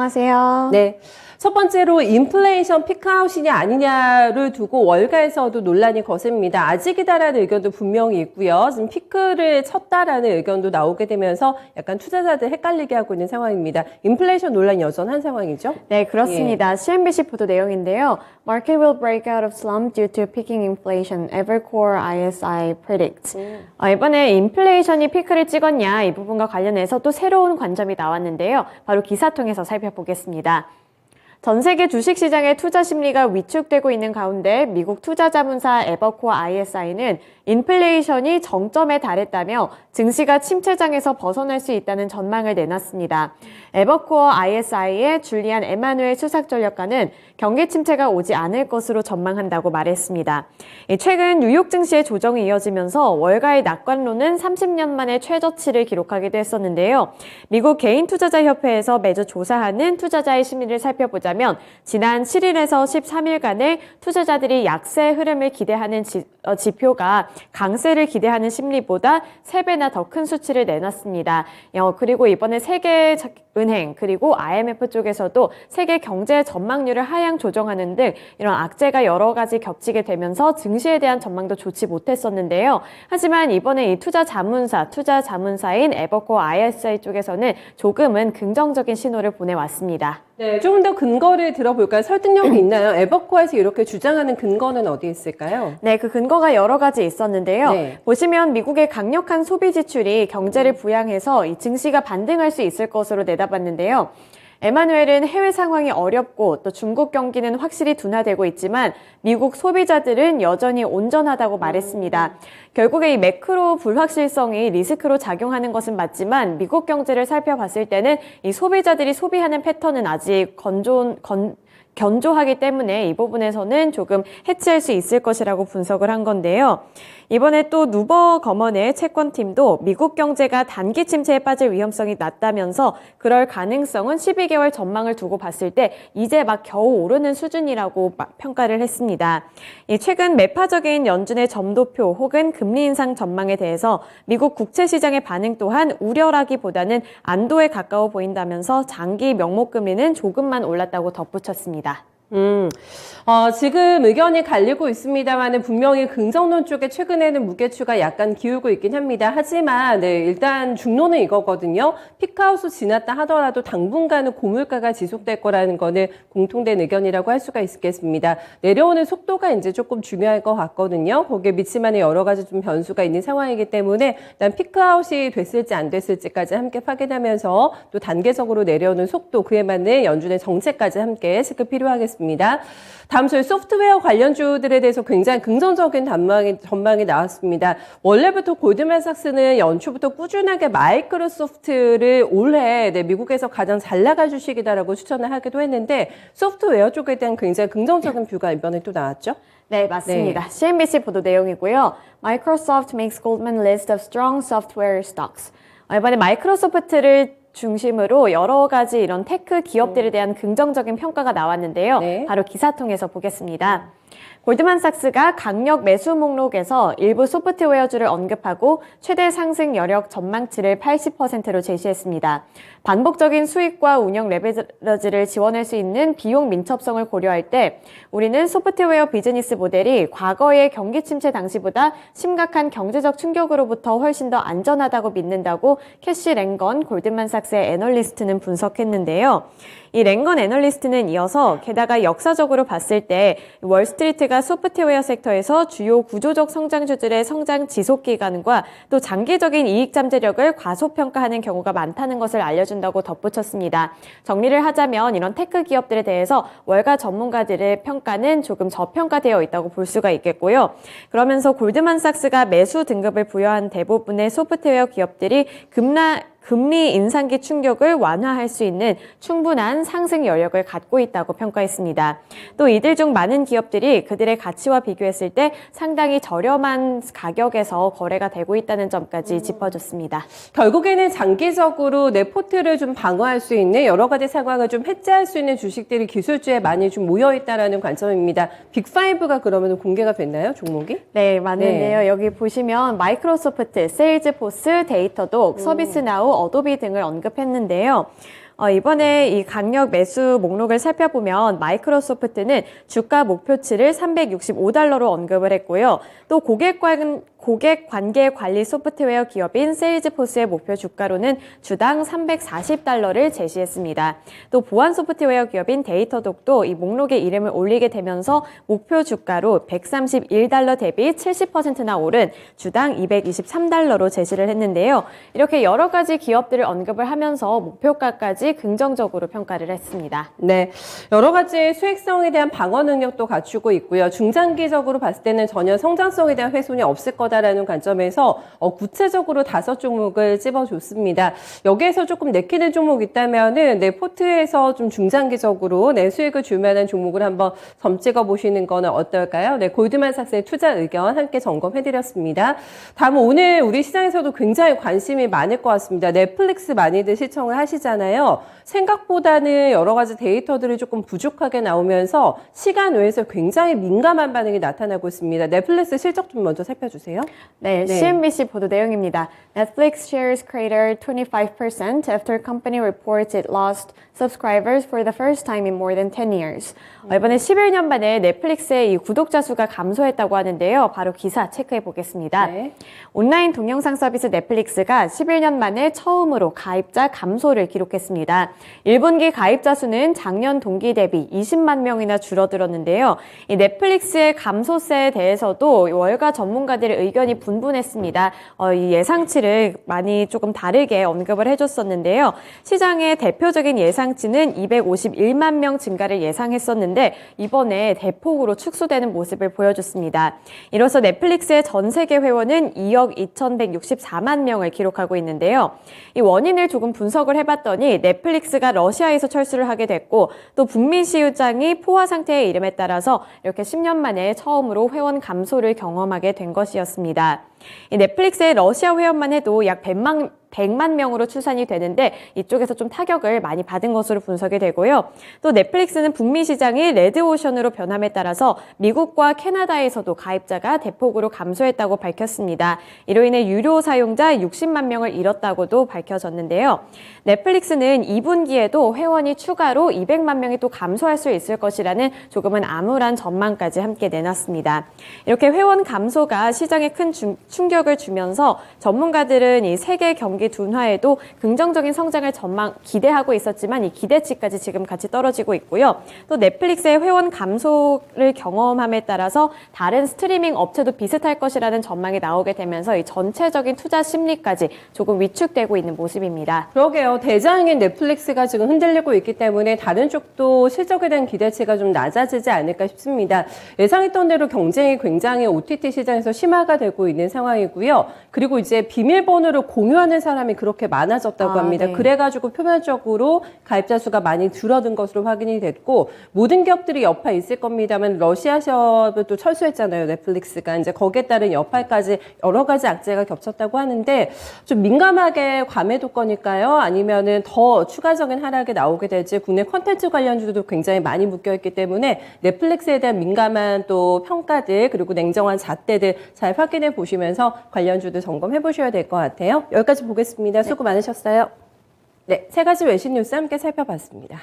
안녕하세요. 네. 첫 번째로 인플레이션 피크아웃이냐 아니냐를 두고 월가에서도 논란이 거셉니다. 아직이다라는 의견도 분명히 있고요. 지금 피크를 쳤다라는 의견도 나오게 되면서 약간 투자자들 헷갈리게 하고 있는 상황입니다. 인플레이션 논란이 여전한 상황이죠? 네, 그렇습니다. CNBC 보도 내용인데요. Market will break out of slump due to peaking inflation, Evercore ISI predicts. 이번에 인플레이션이 피크를 찍었냐 이 부분과 관련해서 또 새로운 관점이 나왔는데요. 바로 기사 통해서 살펴보겠습니다. 전 세계 주식시장의 투자 심리가 위축되고 있는 가운데 미국 투자자문사 에버코어 ISI는 인플레이션이 정점에 달했다며 증시가 침체장에서 벗어날 수 있다는 전망을 내놨습니다. 에버코어 ISI의 줄리안 에마누엘 수석전략가는 경기 침체가 오지 않을 것으로 전망한다고 말했습니다. 최근 뉴욕 증시의 조정이 이어지면서 월가의 낙관론은 30년 만에 최저치를 기록하기도 했었는데요. 미국 개인투자자협회에서 매주 조사하는 투자자의 심리를 살펴보자면 지난 7일에서 13일간의 투자자들이 약세 흐름을 기대하는 지표가 강세를 기대하는 심리보다 3배나 더 큰 수치를 내놨습니다. 그리고 이번에 세계은행 그리고 IMF 쪽에서도 세계 경제 전망률을 하향 조정하는 등 이런 악재가 여러 가지 겹치게 되면서 증시에 대한 전망도 좋지 못했었는데요. 하지만 이번에 이 투자 자문사인 에버코어 ISI 쪽에서는 조금은 긍정적인 신호를 보내왔습니다. 네, 조금 더 근거를 들어볼까요? 설득력이 있나요? 에버코어에서 이렇게 주장하는 근거는 어디에 있을까요? 네, 그 근거가 여러 가지 있었는데요. 네. 보시면 미국의 강력한 소비 지출이 경제를 부양해서 이 증시가 반등할 수 있을 것으로 내다봤는데요. 에마누엘은 해외 상황이 어렵고 또 중국 경기는 확실히 둔화되고 있지만 미국 소비자들은 여전히 온전하다고 말했습니다. 결국에 이 매크로 불확실성이 리스크로 작용하는 것은 맞지만 미국 경제를 살펴봤을 때는 이 소비자들이 소비하는 패턴은 아직 견조하기 때문에 이 부분에서는 조금 해치할 수 있을 것이라고 분석을 한 건데요. 이번에 또 누버 거먼의 채권팀도 미국 경제가 단기 침체에 빠질 위험성이 낮다면서 그럴 가능성은 12개월 전망을 두고 봤을 때 이제 막 겨우 오르는 수준이라고 평가를 했습니다. 최근 매파적인 연준의 점도표 혹은 금리 인상 전망에 대해서 미국 국채 시장의 반응 또한 우려라기보다는 안도에 가까워 보인다면서 장기 명목금리는 조금만 올랐다고 덧붙였습니다. 지금 의견이 갈리고 있습니다만은 분명히 긍정론 쪽에 최근에는 무게추가 약간 기울고 있긴 합니다. 하지만 일단 중론은 이거거든요. 피크아웃을 지났다 하더라도 당분간은 고물가가 지속될 거라는 거는 공통된 의견이라고 할 수가 있겠습니다. 내려오는 속도가 이제 조금 중요할 것 같거든요. 거기에 미치만의 여러 가지 좀 변수가 있는 상황이기 때문에 일단 피크아웃이 됐을지 안 됐을지까지 함께 확인하면서 또 단계적으로 내려오는 속도, 그에 맞는 연준의 정책까지 함께 체크 필요하겠습니다. 다음 저희 소프트웨어 관련주들에 대해서 굉장히 긍정적인 전망이 나왔습니다. 원래부터 골드만삭스는 연초부터 꾸준하게 마이크로소프트를 올해 미국에서 가장 잘 나갈 주식이다라고 추천을 하기도 했는데 소프트웨어 쪽에 대한 굉장히 긍정적인 뷰가 이번에 또 나왔죠? 네, 맞습니다. CNBC 보도 내용이고요. Microsoft makes Goldman list of strong software stocks. 이번에 마이크로소프트를 중심으로 여러 가지 이런 테크 기업들에 대한 긍정적인 평가가 나왔는데요. 네. 바로 기사 통해서 보겠습니다. 골드만삭스가 강력 매수 목록에서 일부 소프트웨어주를 언급하고 최대 상승 여력 전망치를 80%로 제시했습니다. 반복적인 수익과 운영 레버리지를 지원할 수 있는 비용 민첩성을 고려할 때 우리는 소프트웨어 비즈니스 모델이 과거의 경기 침체 당시보다 심각한 경제적 충격으로부터 훨씬 더 안전하다고 믿는다고 캐시 랭건 골드만삭스의 애널리스트는 분석했는데요. 이 랭건 애널리스트는 이어서 게다가 역사적으로 봤을 때 월스트리트가 소프트웨어 섹터에서 주요 구조적 성장주들의 성장 지속 기간과 또 장기적인 이익 잠재력을 과소평가하는 경우가 많다는 것을 알려준다고 덧붙였습니다. 정리를 하자면 이런 테크 기업들에 대해서 월가 전문가들의 평가는 조금 저평가되어 있다고 볼 수가 있겠고요. 그러면서 골드만삭스가 매수 등급을 부여한 대부분의 소프트웨어 기업들이 금리 인상기 충격을 완화할 수 있는 충분한 상승 여력을 갖고 있다고 평가했습니다. 또 이들 중 많은 기업들이 그들의 가치와 비교했을 때 상당히 저렴한 가격에서 거래가 되고 있다는 점까지 짚어줬습니다. 결국에는 장기적으로 내 포트를 좀 방어할 수 있는 여러 가지 상황을 좀 해지할 수 있는 주식들이 기술주에 많이 좀 모여있다는 관점입니다. 빅5가 그러면 공개가 됐나요, 종목이? 네, 맞는데요. 네. 여기 보시면 마이크로소프트, 세일즈포스, 데이터독, 서비스나우, 어도비 등을 언급했는데요. 이번에 이 강력 매수 목록을 살펴보면 마이크로소프트는 주가 목표치를 $365로 언급을 했고요. 또 고객 관계 관리 소프트웨어 기업인 세일즈포스의 목표 주가로는 주당 $340를 제시했습니다. 또 보안 소프트웨어 기업인 데이터독도 이 목록에 이름을 올리게 되면서 목표 주가로 $131 대비 70%나 오른 주당 $223로 제시를 했는데요. 이렇게 여러 가지 기업들을 언급을 하면서 목표가까지 긍정적으로 평가를 했습니다. 네, 여러 가지 수익성에 대한 방어 능력도 갖추고 있고요. 중장기적으로 봤을 때는 전혀 성장성에 대한 훼손이 없을 거다라는 관점에서 구체적으로 5종목을 찝어줬습니다. 여기에서 조금 내키는 종목 있다면은 포트에서 좀 중장기적으로 수익을 줄 만한 종목을 한번 점 찍어 보시는 거는 어떨까요? 골드만삭스의 투자 의견 함께 점검해드렸습니다. 다음 오늘 우리 시장에서도 굉장히 관심이 많을 것 같습니다. 넷플릭스 많이들 시청을 하시잖아요. 생각보다는 여러 가지 데이터들이 조금 부족하게 나오면서 시간 외에서 굉장히 민감한 반응이 나타나고 있습니다. 넷플릭스 실적 좀 먼저 살펴주세요. 네, CNBC 보도 내용입니다. Netflix shares cratered 25% after company reports it lost subscribers for the first time in more than 10 years. 이번에 11년 만에 넷플릭스의 이 구독자 수가 감소했다고 하는데요. 바로 기사 체크해 보겠습니다. 네. 온라인 동영상 서비스 넷플릭스가 11년 만에 처음으로 가입자 감소를 기록했습니다. 1분기 가입자 수는 작년 동기 대비 20만 명이나 줄어들었는데요. 이 넷플릭스의 감소세에 대해서도 월가 전문가들의 의견이 분분했습니다. 이 예상치를 많이 조금 다르게 언급을 해줬었는데요. 시장의 대표적인 예상치는 251만 명 증가를 예상했었는데 이번에 대폭으로 축소되는 모습을 보여줬습니다. 이로써 넷플릭스의 전 세계 회원은 2억 2,164만 명을 기록하고 있는데요. 이 원인을 조금 분석을 해봤더니 넷플릭스가 러시아에서 철수를 하게 됐고 또 북미 시장이 포화 상태에 이름에 따라서 이렇게 10년 만에 처음으로 회원 감소를 경험하게 된 것이었습니다. 이 넷플릭스의 러시아 회원만 해도 약 100만 명으로 추산이 되는데 이쪽에서 좀 타격을 많이 받은 것으로 분석이 되고요. 또 넷플릭스는 북미 시장이 레드오션으로 변함에 따라서 미국과 캐나다에서도 가입자가 대폭으로 감소했다고 밝혔습니다. 이로 인해 유료 사용자 60만 명을 잃었다고도 밝혀졌는데요. 넷플릭스는 2분기에도 회원이 추가로 200만 명이 또 감소할 수 있을 것이라는 조금은 암울한 전망까지 함께 내놨습니다. 이렇게 회원 감소가 시장에 큰 충격을 주면서 전문가들은 이 세계 경기 둔화에도 긍정적인 성장을 기대하고 있었지만 이 기대치까지 지금 같이 떨어지고 있고요. 또 넷플릭스의 회원 감소를 경험함에 따라서 다른 스트리밍 업체도 비슷할 것이라는 전망이 나오게 되면서 이 전체적인 투자 심리까지 조금 위축되고 있는 모습입니다. 그러게요. 대장인 넷플릭스가 지금 흔들리고 있기 때문에 다른 쪽도 실적에 대한 기대치가 좀 낮아지지 않을까 싶습니다. 예상했던 대로 경쟁이 굉장히 OTT 시장에서 심화가 되고 있는 상황이고요. 그리고 이제 비밀번호를 공유하는 사람이 그렇게 많아졌다고 합니다. 네. 그래가지고 표면적으로 가입자 수가 많이 줄어든 것으로 확인이 됐고 모든 기업들이 여파 있을 겁니다만 러시아 시업을 또 철수했잖아요. 넷플릭스가 이제 거기에 따른 여파까지 여러 가지 악재가 겹쳤다고 하는데 좀 민감하게 감해둘 거니까요. 아니면은 더 추가적인 하락이 나오게 될지 국내 콘텐츠 관련주도 굉장히 많이 묶여있기 때문에 넷플릭스에 대한 민감한 또 평가들 그리고 냉정한 잣대들 잘 확인해 보시면서 관련주도 점검해 보셔야 될 것 같아요. 여기까지 보겠습니다. 수고 많으셨어요. 네, 세 가지 외신 뉴스 함께 살펴봤습니다.